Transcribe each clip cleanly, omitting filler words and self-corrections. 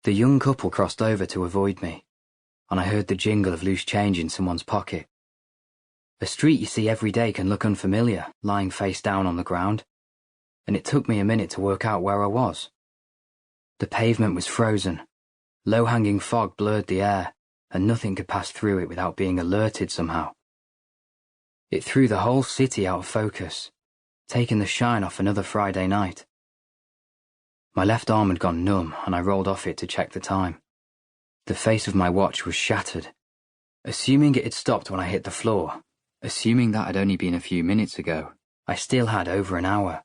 The young couple crossed over to avoid me, and I heard the jingle of loose change in someone's pocket. A street you see every day can look unfamiliar, lying face down on the ground, and it took me a minute to work out where I was. The pavement was frozen, low-hanging fog blurred the air, and nothing could pass through it without being alerted somehow. It threw the whole city out of focus, taking the shine off another Friday night. My left arm had gone numb, and I rolled off it to check the time. The face of my watch was shattered. Assuming it had stopped when I hit the floor, assuming that had only been a few minutes ago, I still had over an hour.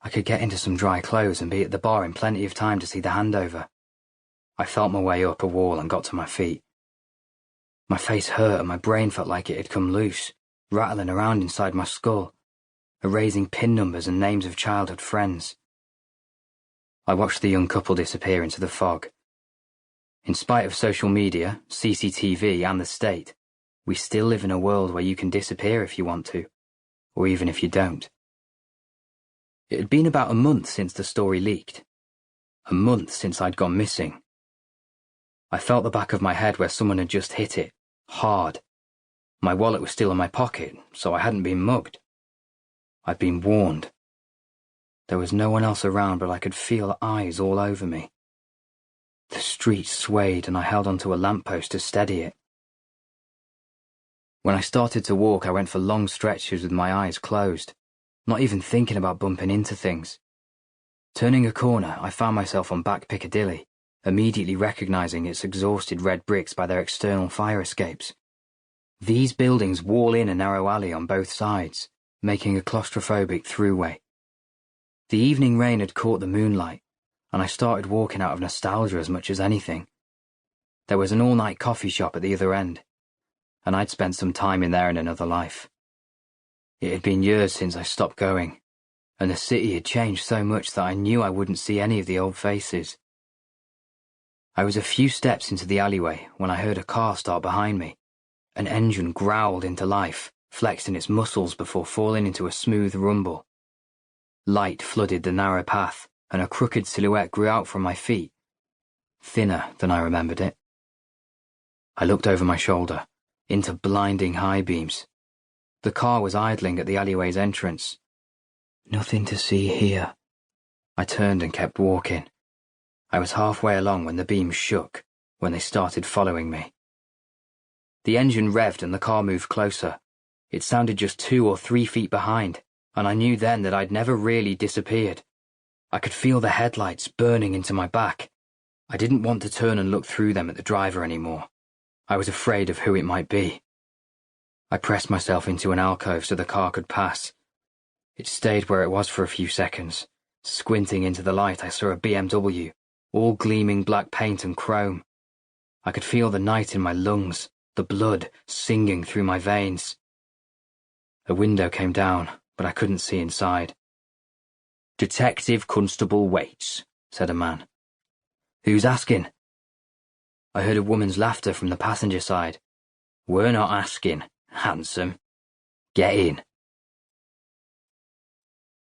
I could get into some dry clothes and be at the bar in plenty of time to see the handover. I felt my way up a wall and got to my feet. My face hurt and my brain felt like it had come loose, rattling around inside my skull, erasing PIN numbers and names of childhood friends. I watched the young couple disappear into the fog. In spite of social media, CCTV, and the state, we still live in a world where you can disappear if you want to, or even if you don't. It had been about a month since the story leaked. A month since I'd gone missing. I felt the back of my head where someone had just hit it, hard. My wallet was still in my pocket, so I hadn't been mugged. I'd been warned. There was no one else around, but I could feel eyes all over me. The street swayed and I held onto a lamppost to steady it. When I started to walk, I went for long stretches with my eyes closed, not even thinking about bumping into things. Turning a corner, I found myself on back Piccadilly, immediately recognizing its exhausted red bricks by their external fire escapes. These buildings wall in a narrow alley on both sides, making a claustrophobic throughway. The evening rain had caught the moonlight, and I started walking out of nostalgia as much as anything. There was an all-night coffee shop at the other end, and I'd spent some time in there in another life. It had been years since I stopped going, and the city had changed so much that I knew I wouldn't see any of the old faces. I was a few steps into the alleyway when I heard a car start behind me. An engine growled into life, flexing its muscles before falling into a smooth rumble. Light flooded the narrow path, and a crooked silhouette grew out from my feet, thinner than I remembered it. I looked over my shoulder, into blinding high beams. The car was idling at the alleyway's entrance. Nothing to see here. I turned and kept walking. I was halfway along when the beams shook, when they started following me. The engine revved and the car moved closer. It sounded just 2 or 3 feet behind, and I knew then that I'd never really disappeared. I could feel the headlights burning into my back. I didn't want to turn and look through them at the driver anymore. I was afraid of who it might be. I pressed myself into an alcove so the car could pass. It stayed where it was for a few seconds. Squinting into the light, I saw a BMW, all gleaming black paint and chrome. I could feel the night in my lungs, the blood singing through my veins. A window came down, but I couldn't see inside. "Detective Constable Waits," said a man. "Who's asking?" I heard a woman's laughter from the passenger side. "We're not asking, handsome. Get in."